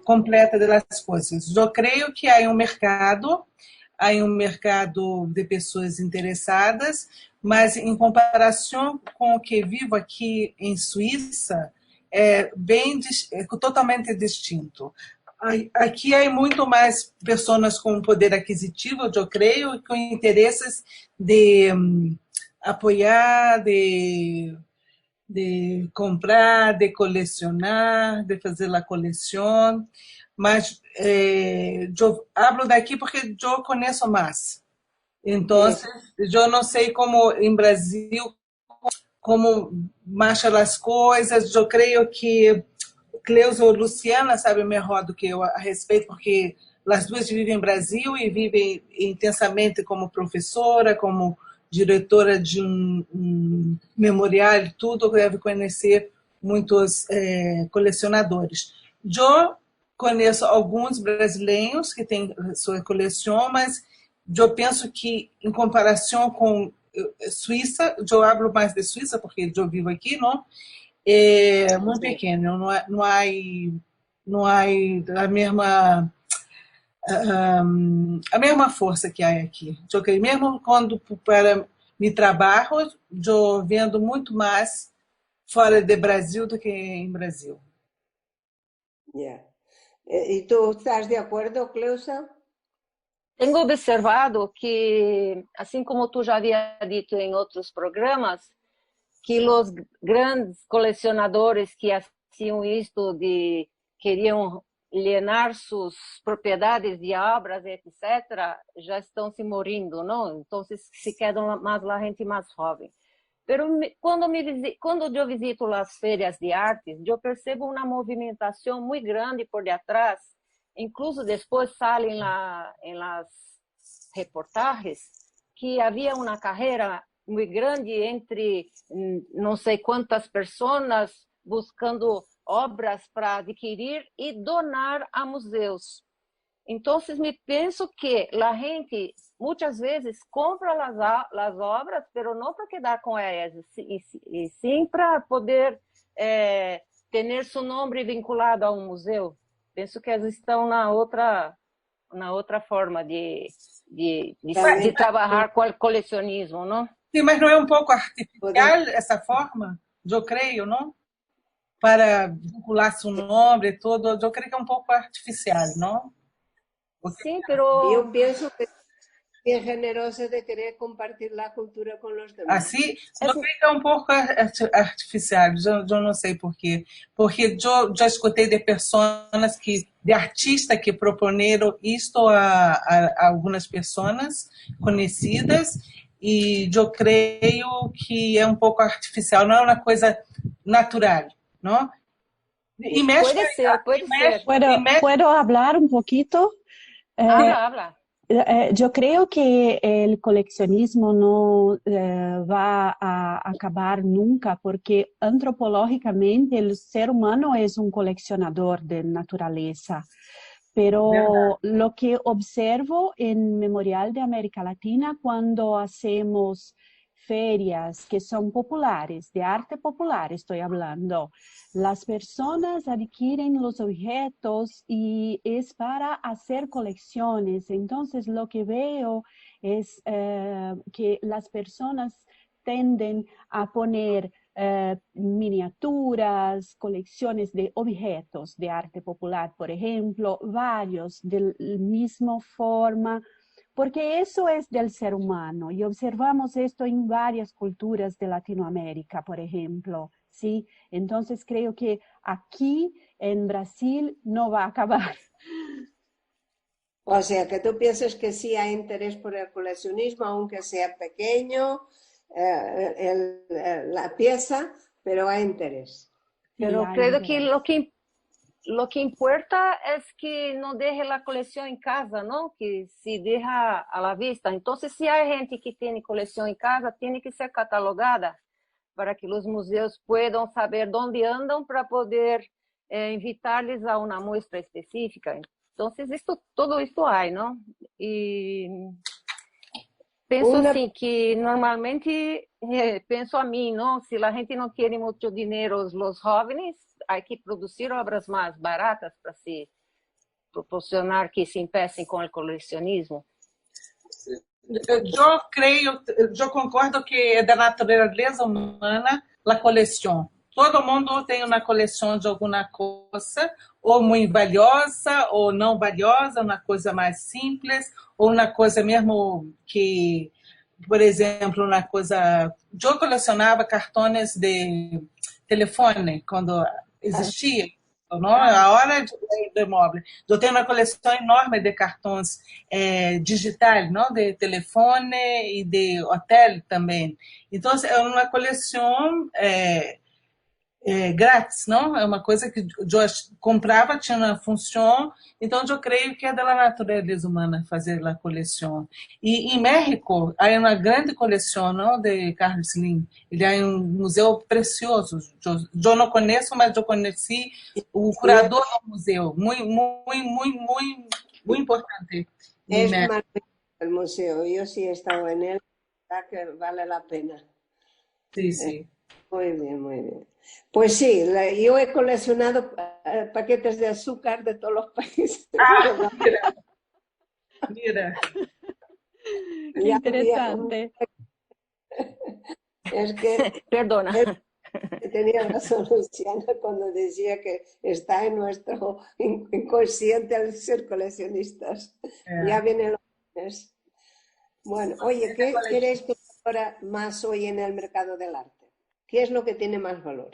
completa das coisas. Eu creio que há um mercado de pessoas interessadas, mas em comparação com o que vivo aqui em Suíça, é totalmente distinto. Aqui há muito mais pessoas com poder aquisitivo, eu creio, com interesses de apoiar, de comprar, de colecionar, de fazer a coleção. Mas eu hablo daqui porque eu conheço mais. Então, eu não sei como em Brasil, como marcham as coisas. Eu creio que Cleusa ou Luciana sabem melhor do que eu a respeito, porque as duas vivem em Brasil e vivem intensamente como professora, como diretora de um memorial e tudo, deve conhecer muitos colecionadores. Eu conheço alguns brasileiros que têm sua coleção, mas eu penso que, em comparação com Suíça, eu hablo mais de Suíça, porque eu vivo aqui, não? É muito pequeno, não há a mesma força que há aqui. Eu creio, mesmo quando para mi trabalho, eu vendo muito mais fora de Brasil do que em Brasil. Yeah. ¿Y tú estás de acuerdo, Cleusa? Tenho observado que, assim como tu já havia dito em outros programas, que os grandes colecionadores que faziam isto queriam alienar suas propriedades de obras, etc., já estão se morrendo, não? Então se quedam mais a gente mais jovem. Pero quando eu visito as feiras de artes, eu percebo uma movimentação muito grande por detrás. Incluso depois salen em las reportagens que havia uma carreira muito grande entre não sei quantas pessoas buscando obras para adquirir e donar a museus. Então, me penso que a gente muitas vezes compra as obras, mas não para quedar com elas, e sim para poder ter seu nome vinculado a um museu. Penso que elas estão na outra forma de trabalhar com o colecionismo, não? Sim, mas não é um pouco artificial essa forma? Eu creio, não? Para vincular seu nome e tudo, eu creio que é um pouco artificial, não? Sim, pero... Eu penso que é generosa de querer compartilhar a cultura com os demais. Assim, eu creio que é um pouco artificial, eu não sei por quê. Porque eu já escutei de pessoas de artistas que proponeram isto a algumas pessoas conhecidas, e eu creio que é um pouco artificial, não é uma coisa natural, não? Y puede ser. ¿Puedo hablar un poquito? Habla. Yo creo que el coleccionismo no va a acabar nunca, porque antropológicamente el ser humano es un coleccionador de naturaleza. Pero lo que observo en Memorial de América Latina, cuando hacemos ferias que son populares, de arte popular estoy hablando, las personas adquieren los objetos y es para hacer colecciones. Entonces lo que veo es que las personas tienden a poner miniaturas, colecciones de objetos de arte popular, por ejemplo, varios de la misma forma, porque eso es del ser humano y observamos esto en varias culturas de Latinoamérica, por ejemplo, ¿sí? Entonces creo que aquí en Brasil no va a acabar. O sea, que tú piensas que sí hay interés por el coleccionismo, aunque sea pequeño, la pieza, pero hay interés. Pero Sí, creo que lo que importa es que no deje la colección en casa, ¿no? Que se deja a la vista. Entonces, si hay gente que tiene colección en casa, tiene que ser catalogada para que los museos puedan saber dónde andan para poder invitarles a una muestra específica. Entonces, todo esto hay, ¿no? Y penso assim que normalmente penso a mim, não? Se a gente não tem muito dinheiro, os jovens, há que produzir obras mais baratas para se proporcionar que se empecem com o colecionismo. Eu creio, eu concordo que é da natureza humana a coleção. Todo mundo tem uma coleção de alguma coisa, ou muito valiosa, ou não valiosa, uma coisa mais simples, ou uma coisa mesmo que, por exemplo, uma coisa... Eu colecionava cartões de telefone, quando existia, não? A hora do imóvel. Eu tenho uma coleção enorme de cartões digitais, não? De telefone e de hotel também. Então, é uma coleção... grátis, não? É uma coisa que eu comprava, tinha uma função, então eu creio que é da natureza humana fazer a coleção. E em México, há uma grande coleção, não, de Carlos Slim. Ele é um museu precioso. Eu não conheço, mas eu conheci o curador do museu, muito importante em Es México. maravilloso el museo. Yo sí he estado en él, verdad que vale la pena. Sim, Eh, sim. Muy bien, muy bien. Pues sí, yo he coleccionado paquetes de azúcar de todos los países. Mira, mira. Qué Ya interesante. es que Perdona. tenía razón Luciana cuando decía que está en nuestro inconsciente al ser coleccionistas. Ya viene lo que es. Bueno, oye, ¿qué queréis que ahora más hoy en el mercado del arte? ¿Qué es lo que tiene más valor?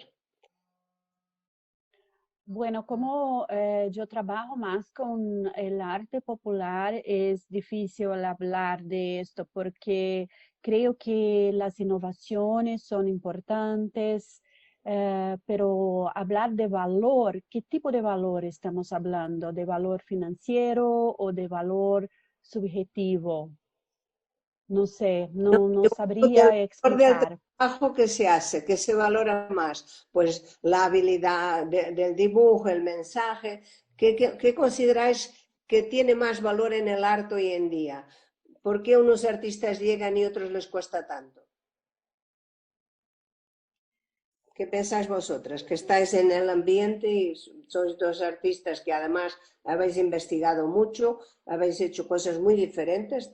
Bueno, como yo trabajo más con el arte popular, es difícil hablar de esto porque creo que las innovaciones son importantes, pero hablar de valor, ¿qué tipo de valor estamos hablando? ¿De valor financiero o de valor subjetivo? No sé, No, no yo creo que el sabría valor del explicar. trabajo que se hace, que se valora más, pues la habilidad del dibujo, el mensaje, ¿qué consideráis que tiene más valor en el arte hoy en día? ¿Por qué unos artistas llegan y otros les cuesta tanto? ¿Qué pensáis vosotras? Que estáis en el ambiente y sois dos artistas que además habéis investigado mucho, habéis hecho cosas muy diferentes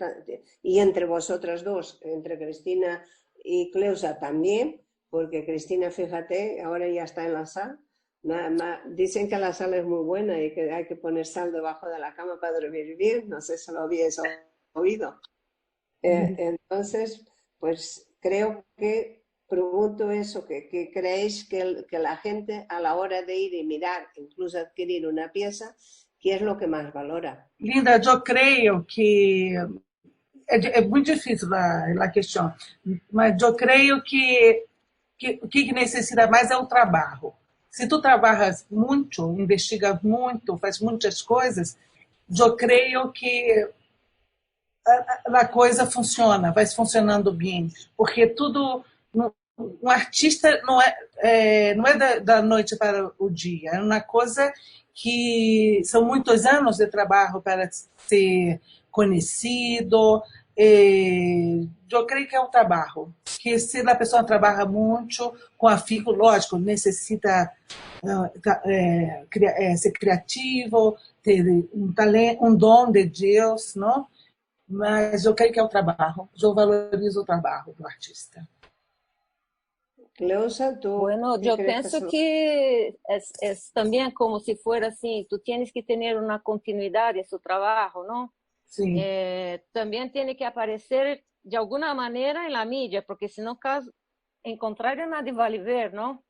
y entre vosotras dos, entre Cristina y Cleusa también, porque Cristina, fíjate, ahora ya está en la sal. Dicen que la sal es muy buena y que hay que poner sal debajo de la cama para dormir bien. No sé si lo habéis oído. Entonces, pues creo que pregunto eso, que creéis que la gente a la hora de ir y mirar, incluso adquirir una pieza, ¿qué es lo que más valora? Linda, eu creio que é muito difícil a questão, mas eu creio que o que necessita mais é o trabalho. Se tu trabalhas muito, investigas muito, faz muitas coisas, eu creio que a coisa funciona, vai funcionando bem, porque tudo um artista não é da noite para o dia, é uma coisa que são muitos anos de trabalho para ser conhecido. Eu creio que é o trabalho, que se a pessoa trabalha muito com afinco, lógico, necessita ser criativo, ter um talento, um dom de Deus, não? Mas eu creio que é o trabalho. Eu valorizo o trabalho do artista. Cleusa, ¿tú Bueno, qué yo crees que pienso que es también como si fuera así, tú tienes que tener una continuidad de su trabajo, ¿no? Sim. También tiene que aparecer de alguna manera en la media, porque si no, caso en contrario, nadie va a ver, ¿no?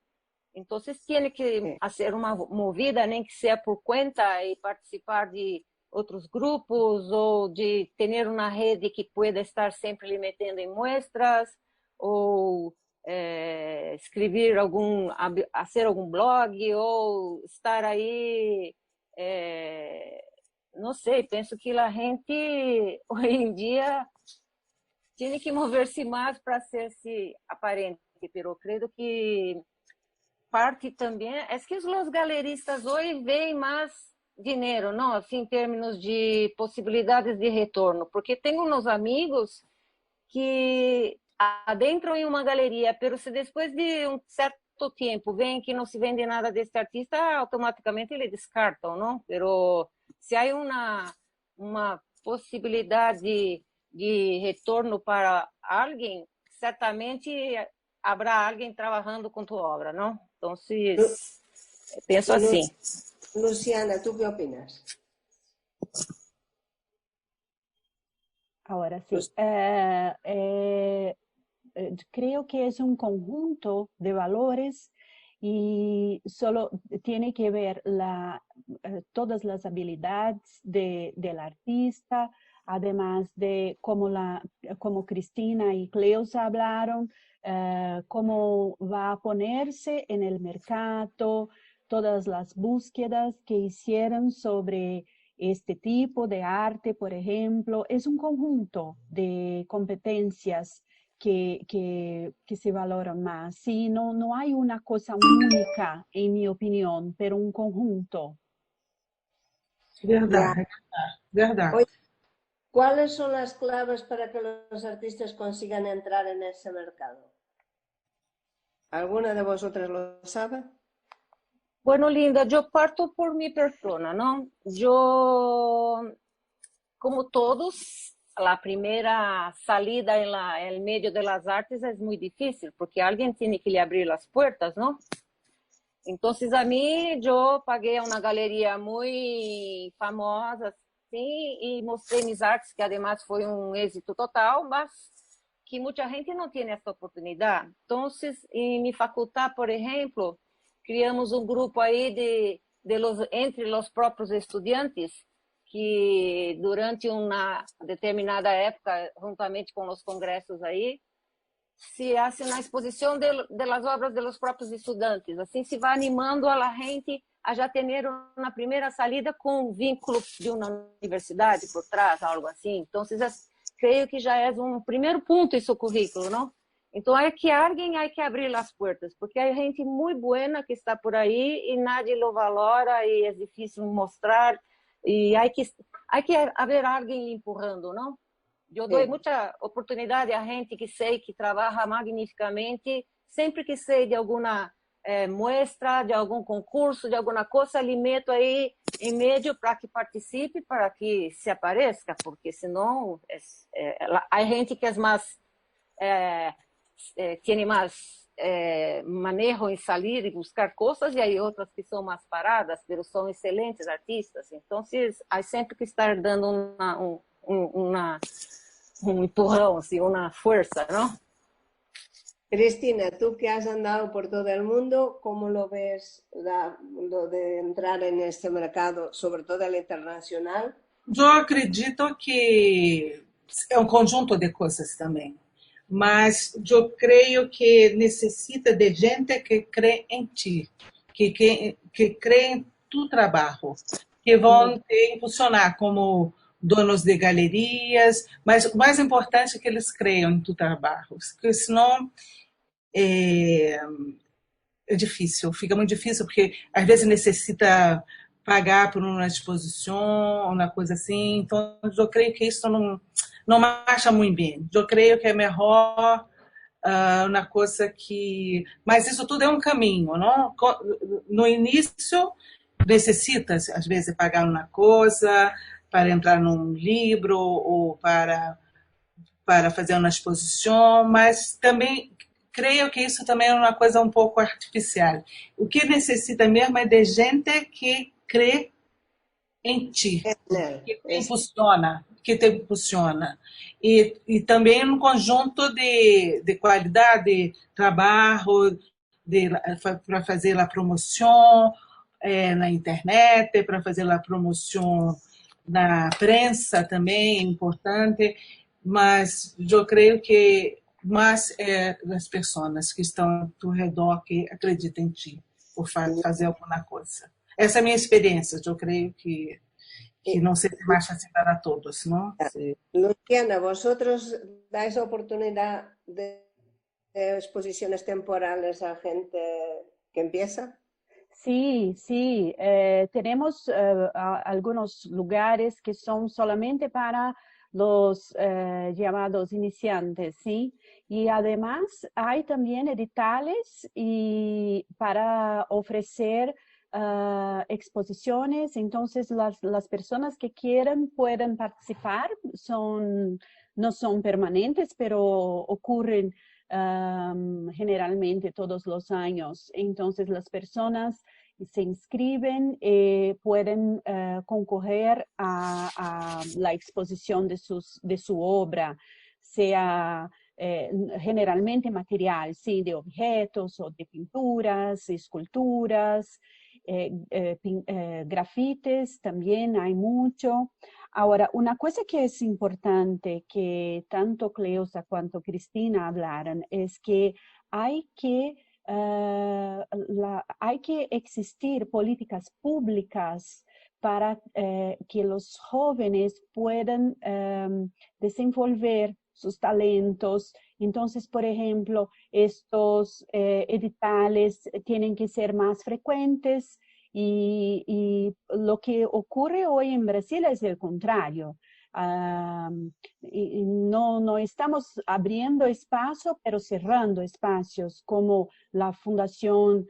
Entonces tiene que hacer una movida, nem que sea por cuenta y participar de otros grupos o de tener una red que pueda estar siempre le metiendo en muestras o escrever hacer algún blog ou estar aí, não sei, penso que a gente hoje em dia tem que mover-se mais para ser-se aparente, pero creio que parte também é que os galeristas hoje veem mais dinheiro, não? Assim, em termos de possibilidades de retorno, porque tenho uns amigos que adentram em uma galeria, pero se depois de um certo tempo veem que não se vende nada desse artista, automaticamente eles descartam, não? Pero se há uma possibilidade de retorno para alguém, certamente habrá alguém trabalhando com tua obra, não? Então, penso assim. Luciana, ¿tú qué opinas? Ahora sí, creo que es un conjunto de valores y solo tiene que ver todas las habilidades del artista, además de como Cristina y Cleusa hablaron, cómo va a ponerse en el mercado, todas las búsquedas que hicieron sobre este tipo de arte, por ejemplo. Es un conjunto de competencias que se valoran más. Sí, no hay una cosa única, en mi opinión, pero un conjunto. Ya. Verdade, verdade. Oye, ¿cuáles son las claves para que los artistas consigan entrar en ese mercado? ¿Alguna de vosotras lo sabe? Bueno, Linda, yo parto por mi persona, ¿no? Yo, como todos, la primera salida en el medio de las artes es muy difícil, porque alguien tiene que le abrir las puertas, ¿no? Entonces, a mí, yo pagué a una galería muy famosa, assim, e mostrei mis artes, que además foi um êxito total, mas que muita gente não tem essa oportunidade. Então, em mi facultad, por exemplo, criamos um grupo aí entre os próprios estudantes, que durante uma determinada época, juntamente com os congressos aí, se hace na exposição de las obras de los próprios estudantes. Assim se vai animando a la gente a já ter uma primeira salida com um vínculo de uma universidade por trás, algo assim. Então, creio que já é um primeiro ponto em seu currículo, não? Então, é que alguém hay que abrir as portas, porque há gente muito buena que está por aí e nadie lo valora e é difícil mostrar e há que haver alguém empurrando, não? Eu dou muita oportunidade a gente que sei que trabalha magnificamente, sempre que sei de alguma muestra, de algum concurso, de alguma coisa, lhe meto aí em meio para que participe, para que se apareça, porque senão há gente que é mais tem mais manejo em sair e buscar coisas, e há outras que são mais paradas, mas são excelentes artistas. Então, há sempre que estar dando um empurrão, assim, uma força, ¿no? Cristina, tú que has andado por todo el mundo, ¿cómo lo ves lo de entrar en este mercado, sobre todo el internacional? Eu acredito que é um conjunto de coisas também, mas eu creio que necessita de gente que crê em ti, que crê em tu trabalho, que vão te impulsionar como donos de galerias, mas o mais importante é que eles creiam em tu trabalho, porque senão é difícil, fica muito difícil, porque às vezes necessita pagar por uma exposição, uma coisa assim, então eu creio que isso não marcha muito bem. Eu creio que é melhor uma coisa que... Mas isso tudo é um caminho, não? No início, necessita, às vezes, pagar uma coisa para entrar num livro ou para fazer uma exposição, mas também creio que isso também é uma coisa um pouco artificial. O que necessita mesmo é de gente que crê em ti, que te impulsiona. E também um conjunto de qualidade, de trabalho, para fazer a promoção na internet, para fazer a promoção na prensa também é importante, mas eu creio que mais as pessoas que estão ao teu redor que acreditam em ti por fazer alguma coisa. Essa é a minha experiência, eu creio que não se marcha assim para todos, não? Sí. Luciana, ¿vosotros dais oportunidad de exposiciones temporales a gente que empieza? Sí, sí, tenemos algunos lugares que son solamente para los llamados iniciantes, ¿sí? Y además hay también editales y para ofrecer exposiciones, entonces las personas que quieran pueden participar, no son permanentes, pero ocurren generalmente todos los años. Entonces las personas se inscriben, pueden concurrir a la exposición de su obra, sea generalmente material, sí, de objetos o de pinturas, esculturas, grafites también hay mucho. Ahora, una cosa que es importante que tanto Cleusa cuanto Cristina hablaron es que hay que, hay que existir políticas públicas para que los jóvenes puedan desenvolver sus talentos. Entonces, por ejemplo, estos editales tienen que ser más frecuentes y lo que ocurre hoy en Brasil es el contrario. No estamos abriendo espacio, pero cerrando espacios como la Fundación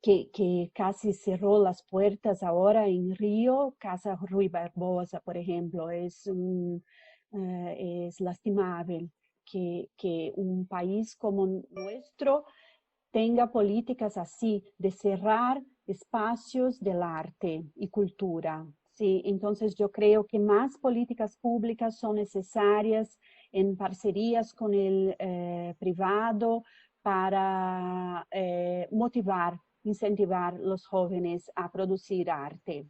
que casi cerró las puertas ahora en Río, Casa Rui Barbosa, por ejemplo. Es lastimable que un país como nuestro tenga políticas así, de cerrar espacios del arte y cultura. Sí, entonces yo creo que más políticas públicas son necesarias en parcerías con el privado para motivar, incentivar los jóvenes a producir arte.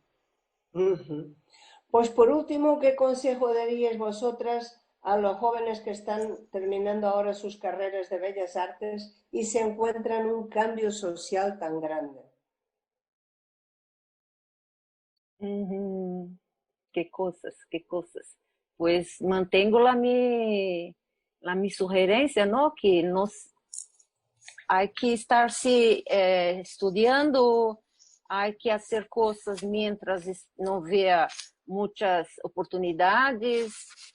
Pues por último, ¿qué consejo daríais vosotras a los jóvenes que están terminando ahora sus carreras de bellas artes y se encuentran un cambio social tan grande? Qué cosas, qué cosas. Pues mantengo la mi sugerencia, ¿no? Que hay que estar estudiando, hay que hacer cosas mientras no vea muchas oportunidades,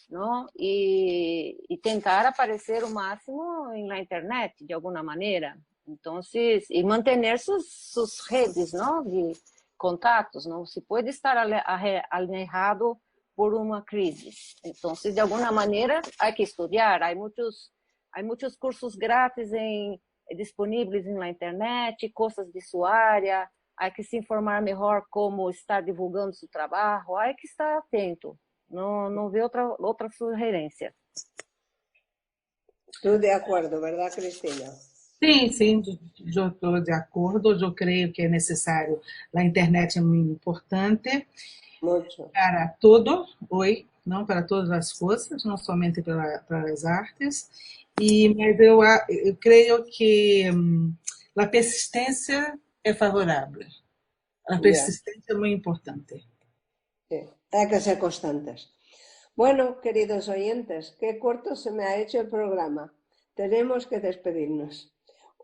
¿no? Y tentar aparecer o máximo en la internet, de alguna manera. Entonces, y mantener sus redes, ¿no? De contatos, não se pode estar alejado por uma crise. Então, de alguma maneira, há que estudar. Há muitos cursos grátis disponíveis na internet, coisas de sua área. Há que se informar melhor como estar divulgando seu trabalho. Há que estar atento. Não vê outra sugerência. Tú de acuerdo, ¿verdad, Cristina? Sim, eu estou de acordo. Eu creio que é necessário. A internet é muito importante Mucho. para todo, hoje, não para todas as coisas, não somente para as artes. Mas eu creio que a persistência é favorável. A persistência é muito importante. Sí, hay que ser constantes. Bueno, queridos oyentes, qué corto se me ha hecho el programa. Tenemos que despedirnos.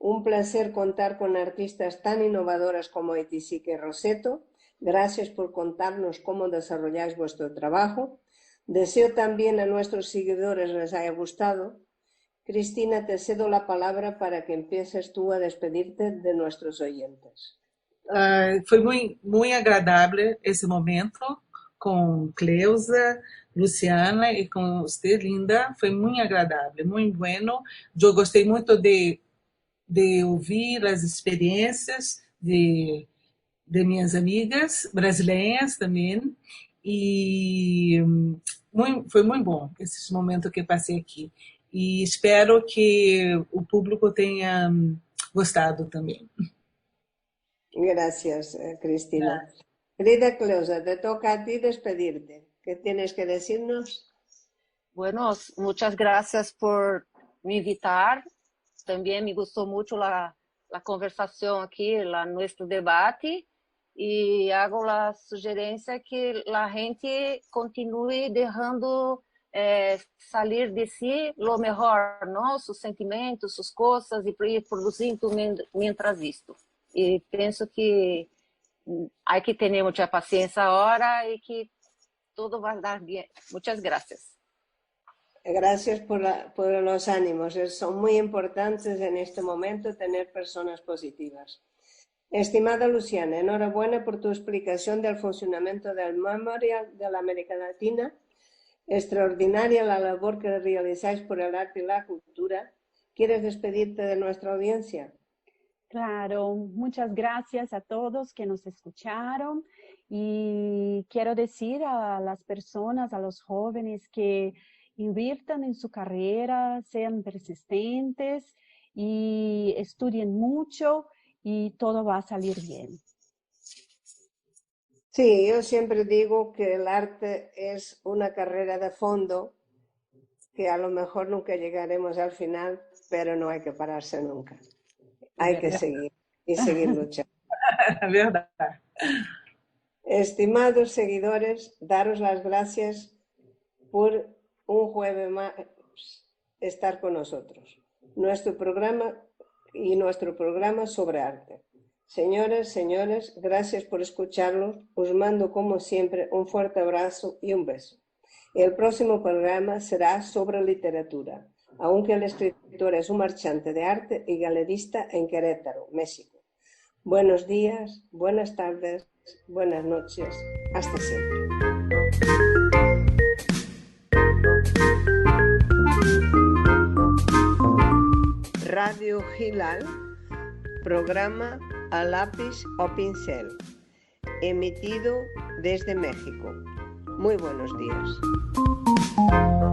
Un placer contar con artistas tan innovadoras como Itisique Roseto. Gracias por contarnos cómo desarrolláis vuestro trabajo. Deseo también a nuestros seguidores les haya gustado. Cristina, te cedo la palabra para que empieces tú a despedirte de nuestros oyentes. Foi muito agradável esse momento com Cleusa, Luciana e com você, Linda. Foi muito agradável, muito bueno. Eu gostei muito de ouvir as experiências de minhas amigas brasileiras também. E foi muito bom esse momento que passei aqui. E espero que o público tenha gostado também. Gracias, Cristina. Querida Cleusa, te toca a ti despedirte. ¿Qué tienes que decirnos? Bueno, muchas gracias por me invitar. También me gustó mucho la conversación aquí, nuestro debate. Y hago la sugerencia que la gente continúe dejando salir de sí lo mejor, ¿no? Sus sentimientos, sus cosas, y ir produciendo mientras esto. Y pienso que hay que tener mucha paciencia ahora y que todo va a dar bien. Muchas gracias. Gracias por los ánimos. Son muy importantes en este momento tener personas positivas. Estimada Luciana, enhorabuena por tu explicación del funcionamiento del Memorial de la América Latina. Extraordinaria la labor que realizáis por el arte y la cultura. ¿Quieres despedirte de nuestra audiencia? Claro, muchas gracias a todos que nos escucharon y quiero decir a las personas, a los jóvenes que inviertan en su carrera, sean persistentes y estudien mucho y todo va a salir bien. Sí, yo siempre digo que el arte es una carrera de fondo que a lo mejor nunca llegaremos al final, pero no hay que pararse nunca. Hay que seguir y seguir luchando. Verdade. Estimados seguidores, daros las gracias por un jueves más estar con nosotros. Nuestro programa sobre arte. Señoras, señores, gracias por escucharlos. Os mando, como siempre, un fuerte abrazo y un beso. El próximo programa será sobre literatura, aunque el escritor es un marchante de arte y galerista en Querétaro, México. Buenos días, buenas tardes, buenas noches. Hasta siempre. Radio Gilal, programa A Lápiz o Pincel, emitido desde México. Muy buenos días.